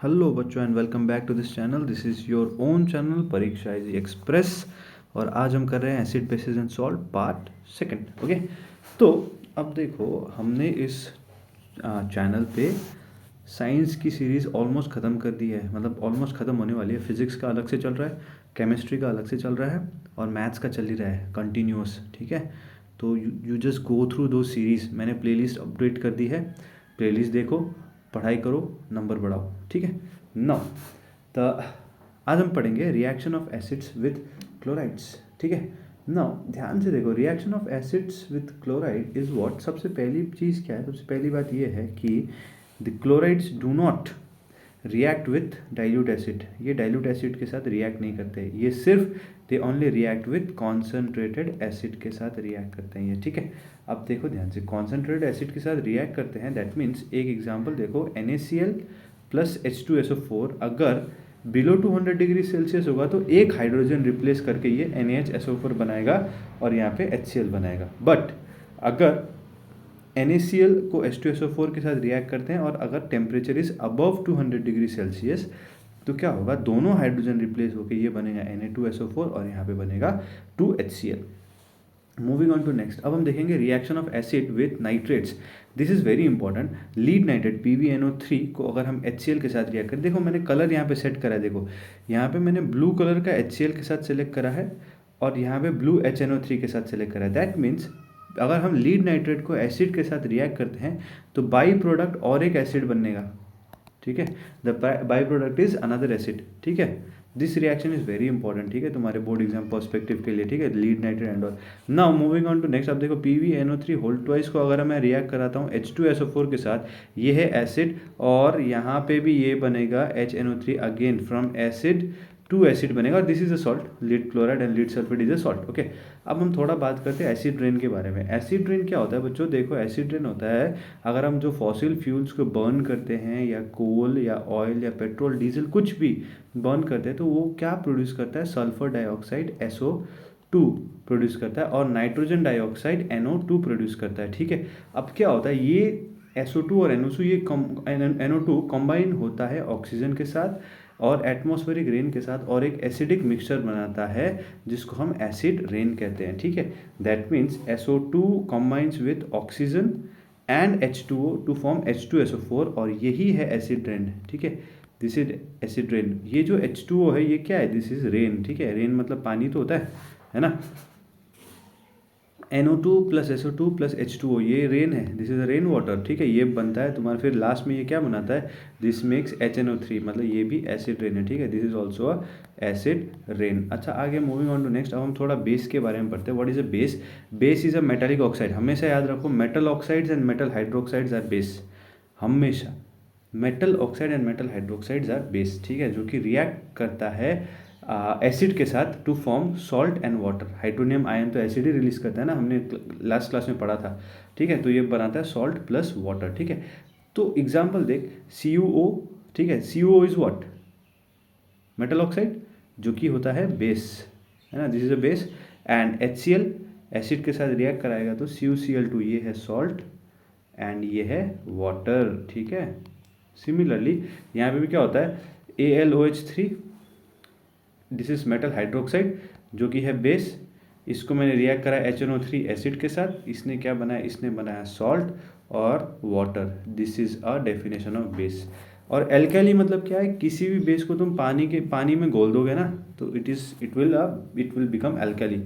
Hello बच्चों and welcome back to this channel. This is your own channel Pariksha easy express. और आज हम कर रहे हैं acid bases and salt part second. Okay, तो अब देखो हमने इस चैनल पे साइंस की सीरीज़ ऑलमोस्ट ख़त्म कर दी है, मतलब ऑलमोस्ट ख़त्म होने वाली है। फिजिक्स का अलग से चल रहा है, केमिस्ट्री का अलग से चल रहा है और मैथ्स का चल ही रहा है कंटिन्यूस। ठीक है, तो यू जस्ट गो थ्रू दो सीरीज़। मैंने प्लेलिस्ट अपडेट कर दी है, प्लेलिस्ट देखो, पढ़ाई करो, नंबर बढ़ाओ। ठीक है, नाउ तो आज हम पढ़ेंगे reaction of acids with chlorides. ठीक है, नाउ ध्यान से देखो, reaction of acids with chloride is what. सबसे पहली चीज़ क्या है, सबसे पहली बात ये है कि the chlorides do not react with dilute acid. ये डाइल्यूट एसिड के साथ रिएक्ट नहीं करते, ये सिर्फ they only react with concentrated acid के साथ रिएक्ट करते हैं ये। ठीक है, अब देखो ध्यान से, कॉन्सेंट्रेटेड एसिड के साथ रिएक्ट करते हैं, दैट मीन्स एक एग्जांपल देखो, NaCl प्लस H2SO4 अगर बिलो 200 डिग्री सेल्सियस होगा तो एक हाइड्रोजन रिप्लेस करके ये NaHSO4 बनाएगा और यहाँ पे HCl बनाएगा। बट अगर NaCl को H2SO4 के साथ रिएक्ट करते हैं और अगर temperature is above 200 degree Celsius तो क्या होगा, दोनों हाइड्रोजन रिप्लेस होकर ये बनेगा Na2SO4 और यहाँ पे बनेगा 2HCl। Moving on to next, अब हम देखेंगे reaction of acid with nitrates. This is very important. Lead nitrate PbNO3 को अगर हम HCl के साथ रिएक्ट करें, देखो मैंने कलर यहाँ पे सेट करा है, देखो यहाँ पे मैंने ब्लू कलर का HCl के साथ सेलेक्ट करा है और यहाँ पे ब्लू HNO3 के साथ सेलेक्ट करा है। दैट मीन्स अगर हम लीड नाइट्रेट को एसिड के साथ रिएक्ट करते हैं तो बाई प्रोडक्ट और एक एसिड बनेगा। ठीक है, the by product is another acid. ठीक है, this reaction is very important. ठीक है, तुम्हारे बोर्ड एग्जाम पर्सपेक्टिव के लिए। ठीक है, lead nitrate and all. Now moving on to next, अब देखो PbNO3 होल ट्वाइस को अगर मैं रिएक्ट कराता हूँ H2SO4 के साथ, ये है एसिड और यहाँ पे भी ये बनेगा HNO3 again from acid to acid बनेगा और this is a salt, lead chloride and lead sulphate is a salt. Okay, अब हम थोड़ा बात करते हैं एसिड रेन के बारे में। एसिड रेन क्या होता है बच्चों, देखो एसिड रेन होता है अगर हम जो फॉसिल फ्यूल्स को बर्न करते हैं या कोल या ऑयल या पेट्रोल डीजल कुछ भी बर्न करते हैं तो वो क्या प्रोड्यूस करता है, सल्फर डाइऑक्साइड SO2 प्रोड्यूस करता है और नाइट्रोजन डाइऑक्साइड NO2 प्रोड्यूस करता है। ठीक है, अब क्या होता है, ये SO2 और NO2 कंबाइन होता है ऑक्सीजन के साथ और एटमॉस्फेरिक रेन के साथ और एक एसिडिक मिक्सचर बनाता है जिसको हम एसिड रेन कहते हैं। ठीक है, that means SO2 combines with oxygen and H2O to form H2SO4 और यही है एसिड रेन। ठीक है, दिस इज एसिड रेन। ये जो H2O है ये क्या है, दिस इज रेन। ठीक है, रेन मतलब पानी तो होता है ना। NO2 plus SO2 plus H2O ये रेन है, दिस इज रेन वाटर। ठीक है, ये बनता है तुम्हारा, फिर लास्ट में ये क्या बनाता है, दिस मेक्स HNO3, मतलब ये भी एसिड रेन है। ठीक है, this is also a acid rain. अच्छा, आगे मूविंग ऑन टू नेक्स्ट, अब हम थोड़ा बेस के बारे में पढ़ते हैं। What is a base? Base is a metallic oxide. हमेशा याद रखो, metal oxides and metal hydroxides are base. हमेशा metal oxide and metal hydroxides are base. ठीक है, जो कि रिएक्ट करता है एसिड के साथ to form salt and water. Hydronium ion तो एसिड ही रिलीज करता है ना, हमने लास्ट क्लास में पढ़ा था। ठीक है, तो ये बनाता है सॉल्ट प्लस वाटर। ठीक है, तो एग्जाम्पल देख, CuO। ठीक है, CuO is what, metal oxide जो कि होता है बेस, है ना, this is a base. And HCl acid के साथ रिएक्ट कराएगा तो CuCl2 ये है सॉल्ट एंड ये है वाटर। ठीक है, सिमिलरली यहाँ पे भी क्या होता है, AlOH3, this is metal hydroxide जो कि है बेस। इसको मैंने रिएक्ट करा HNO3 एसिड के साथ, इसने क्या बनाया, इसने बनाया सॉल्ट और water. This is a definition of base. और एल्कली मतलब क्या है, किसी भी बेस को तुम पानी में घोल दोगे ना तो इट विल बिकम एल्कली।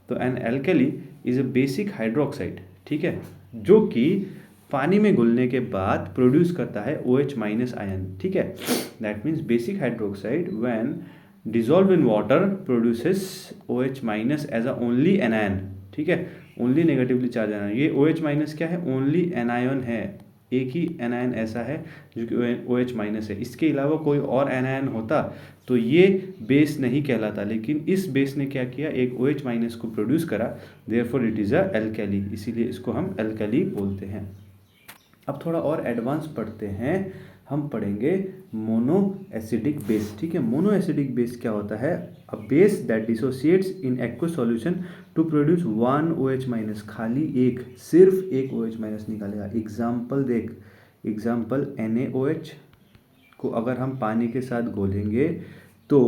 तो an alkali is a basic hydroxide. ठीक है, जो कि पानी में घुलने के बाद प्रोड्यूस करता है OH माइनस आयन। ठीक है, that means basic hydroxide when dissolved in water produces OH minus as a only anion। ठीक है, ओनली नेगेटिवली चार्ज आयन। ये OH माइनस क्या है, ओनली एनायन है, एक ही एनायन ऐसा है जो कि OH माइनस है। इसके अलावा कोई और एनायन होता तो ये बेस नहीं कहलाता, लेकिन इस बेस ने क्या किया, एक OH माइनस को प्रोड्यूस करा, therefore it is a alkali, इसीलिए इसको हम एल्कली बोलते हैं। अब थोड़ा और एडवांस पढ़ते हैं, हम पढ़ेंगे मोनो एसिडिक बेस। ठीक है, मोनो एसिडिक बेस क्या होता है, a base that dissociates in aqueous solution to produce one OH minus, खाली एक, सिर्फ एक OH माइनस निकालेगा। एग्जाम्पल देख, एग्जाम्पल NaOH को अगर हम पानी के साथ घोलेंगे तो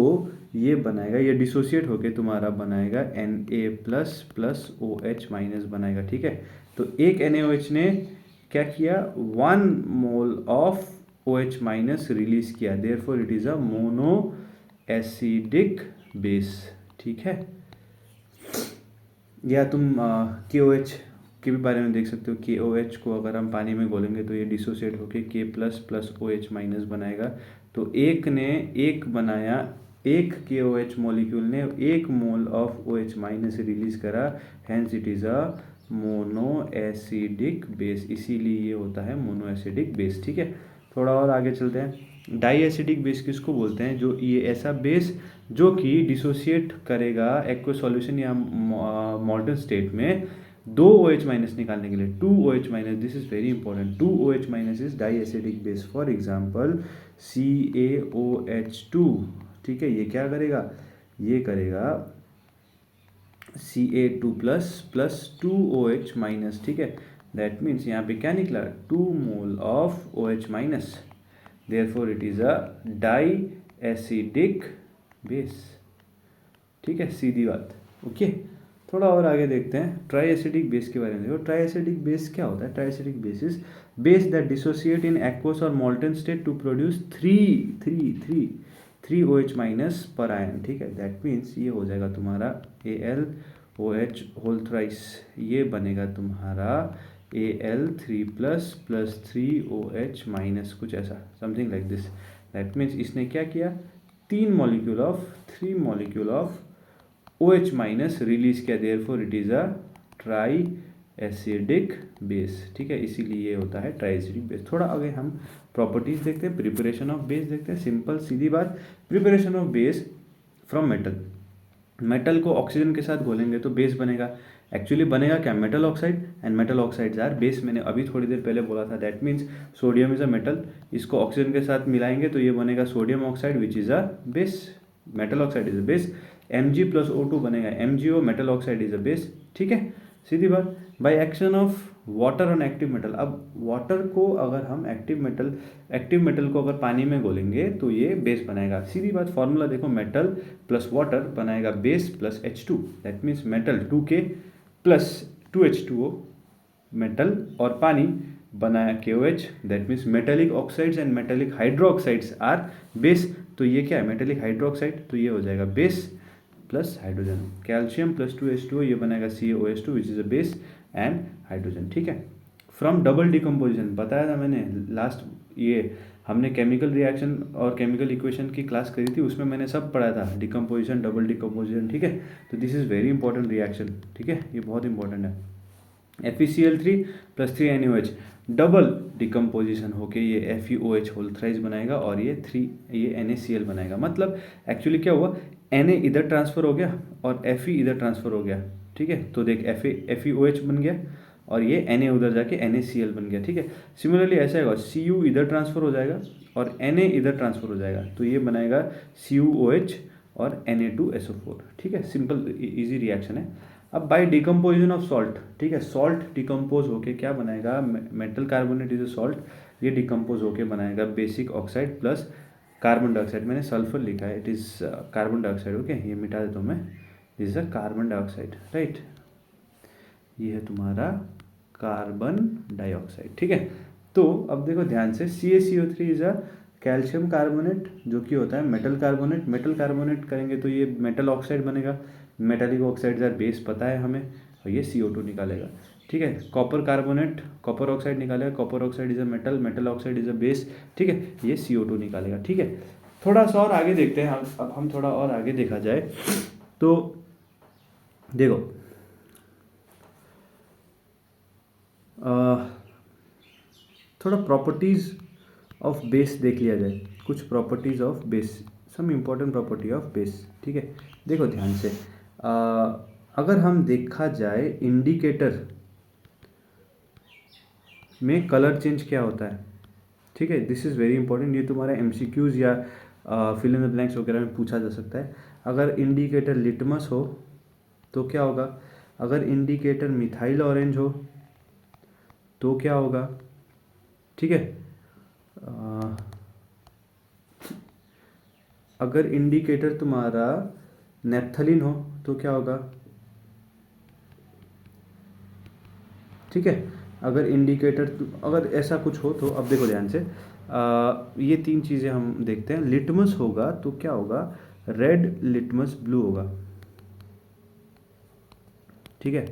ये बनाएगा, ये डिसोसिएट होके तुम्हारा बनाएगा Na++OH- बनाएगा, ठीक है। तो एक NaOH ने क्या किया, 1 मोल ऑफ OH- रिलीज किया, therefore it is a mono acidic base, ठीक है। या तुम KOH के भी बारे में देख सकते हो। KOH को अगर हम पानी में घोलेंगे तो ये डिसोसिएट होके K++OH- बनाएगा। तो एक बनाया, एक KOH मॉलिक्यूल ने 1 मोल ऑफ OH- रिलीज करा, hence it is a mono acidic base, इसीलिए ये होता है मोनो एसिडिक बेस, ठीक है। थोड़ा और आगे चलते हैं। डाई एसिडिक बेस किसको बोलते हैं, जो ये ऐसा बेस जो कि डिसोसिएट करेगा एक्वस सॉल्यूशन या मॉल्टन स्टेट में 2 OH- निकालने के लिए, 2 OH-, this is very important, 2 OH- is di acidic base. For example CaOH2, ठीक है। ये क्या करेगा, ये करेगा Ca2++2OH-, ठीक है। दैट मीन्स यहाँ पे क्या निकला, 2 mole of OH-, therefore it is a di acidic base, ठीक है, सीधी बात, ओके। थोड़ा और आगे देखते हैं ट्राई एसिडिक बेस के बारे में। देखो ट्राई एसिडिक बेस क्या होता है। Triacidic base is base that dissociate in aqueous और molten state to produce three OH- पर आयन, ठीक है। दैट मीन्स ये हो जाएगा तुम्हारा AlOH होल थ्राइस, ये बनेगा तुम्हारा Al3++3OH-, कुछ ऐसा, something like this. That means इसने क्या किया, 3 मॉलिक्यूल ऑफ OH- रिलीज किया, therefore it is a try acidic base, ठीक है। इसीलिए ये होता है ट्राई एसिडिक बेस। थोड़ा आगे हम प्रॉपर्टीज देखते हैं, प्रिपरेशन ऑफ बेस देखते हैं। सिंपल सीधी बात, preparation of base from metal. Metal को ऑक्सीजन के साथ घोलेंगे तो बेस बनेगा। एक्चुअली बनेगा क्या, metal oxide, and metal oxides are base. मैंने अभी थोड़ी देर पहले बोला था, that means sodium is a metal, इसको ऑक्सीजन के साथ मिलाएंगे तो ये बनेगा sodium oxide which is a base. Metal oxide is a base. Mg+O2 बनेगा MgO, metal oxide is a base, ठीक है, सीधी बात। By action of water on active metal, अब वाटर को अगर हम एक्टिव मेटल को अगर पानी में घोलेंगे तो ये बेस बनाएगा, सीधी बात। फॉर्मूला देखो, मेटल प्लस वाटर बनाएगा base plus H2, that means metal 2K plus 2H2O, metal और पानी बनाया KOH, that means metallic oxides and metallic hydroxides are base. तो ये क्या है, मेटेलिक हाइड्रोक्साइड, तो ये हो जाएगा base plus hydrogen. Calcium plus 2H2O, ये बनाएगा CaOH2 which is a base and hydrogen, ठीक है। फ्रॉम डबल डिकम्पोजिशन, बताया था मैंने लास्ट, ये हमने केमिकल रिएक्शन और केमिकल इक्वेशन की क्लास करी थी, उसमें मैंने सब पढ़ा था, डिकम्पोजिशन, डबल डिकम्पोजिशन, ठीक है। तो this is very important reaction, ठीक है, ये बहुत इंपॉर्टेंट है। FeCl3 plus 3NaOH double decomposition होके ये FeOH होल थ्राइस बनाएगा और ये NaCl बनाएगा। मतलब एक्चुअली क्या हुआ, Na इधर ट्रांसफ़र हो गया और Fe इधर ट्रांसफ़र हो गया, ठीक है। तो देख FeOH बन गया और ये Na उधर जाके NaCl बन गया, ठीक है। सिमिलरली ऐसा होगा, Cu इधर ट्रांसफ़र हो जाएगा और Na इधर ट्रांसफ़र हो जाएगा, तो ये बनाएगा CuOH और Na2SO4, ठीक है। सिंपल इजी रिएक्शन है। अब बाय डिकम्पोजिशन ऑफ सॉल्ट, ठीक है, सॉल्ट डिकम्पोज होके क्या बनाएगा, metal carbonate is a salt, ये डिकम्पोज होके बनाएगा basic oxide plus carbon dioxide. मैंने सल्फर लिखा है, it is carbon dioxide, okay, ये मिटा देता हूँ मैं, this is a carbon dioxide, right, ये है तुम्हारा कार्बन डाइऑक्साइड, ठीक है। तो अब देखो ध्यान से, CaCO3 is a calcium carbonate, जो कि होता है मेटल कार्बोनेट। मेटल कार्बोनेट करेंगे तो ये मेटल ऑक्साइड बनेगा, मेटालिक ऑक्साइड्स आर बेस, पता है हमें, और ये CO2 निकालेगा, ठीक है। कॉपर कार्बोनेट, कॉपर ऑक्साइड निकालेगा, copper oxide is a metal, metal oxide is a base, ठीक है, ये CO2 निकालेगा, ठीक है। थोड़ा सा और आगे देखते हैं अब हम थोड़ा और आगे देखा जाए तो देखो, थोड़ा प्रॉपर्टीज़ ऑफ बेस देख लिया जाए, कुछ properties of base, some important property of base, ठीक है। देखो ध्यान से, अगर हम देखा जाए इंडिकेटर में कलर चेंज क्या होता है, ठीक है, दिस इज़ वेरी इंपॉर्टेंट। ये तुम्हारा MCQs या फिल इन द ब्लैंक्स वगैरह में पूछा जा सकता है। अगर इंडिकेटर लिटमस हो तो क्या होगा, अगर इंडिकेटर मिथाइल ऑरेंज हो तो क्या होगा, ठीक है। अगर इंडिकेटर तुम्हारा नेप्थलीन हो तो क्या होगा, ठीक है। अगर इंडिकेटर, अगर ऐसा कुछ हो तो अब देखो ध्यान से, ये तीन चीज़ें हम देखते हैं। लिटमस होगा तो क्या होगा, रेड लिटमस ब्लू होगा, ठीक है।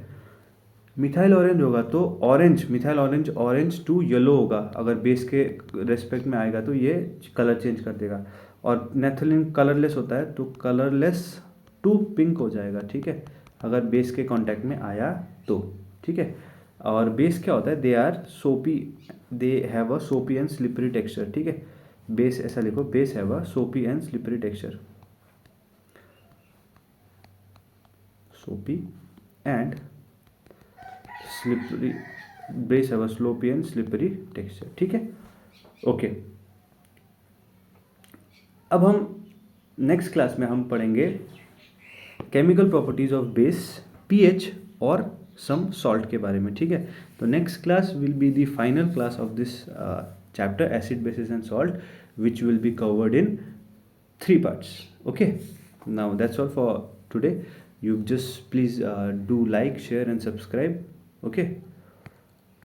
मिथाइल ऑरेंज होगा तो orange, methyl orange orange to yellow होगा, अगर बेस के रेस्पेक्ट में आएगा तो ये कलर चेंज कर देगा। और नेथलीन कलरलेस होता है तो कलरलेस टू पिंक हो जाएगा, ठीक है, अगर बेस के कांटेक्ट में आया तो, ठीक है। और बेस क्या होता है, दे आर सोपी, दे हैव अ सोपी एंड स्लिपरी टेक्सचर, ठीक है। बेस ऐसा लिखो, बेस हैव अ सोपी एंड स्लिपरी टेक्सचर, सोपी and slippery, base have a sloppy and slippery texture, ठीक है। ओके, अब हम नेक्स्ट क्लास में हम पढ़ेंगे chemical properties of base, pH और सम सॉल्ट के बारे में, ठीक है। तो next class will be the final class of this chapter acid bases and salt, which will be covered in 3 parts. Okay, now that's all for today. You just please do like, share and subscribe. Okay.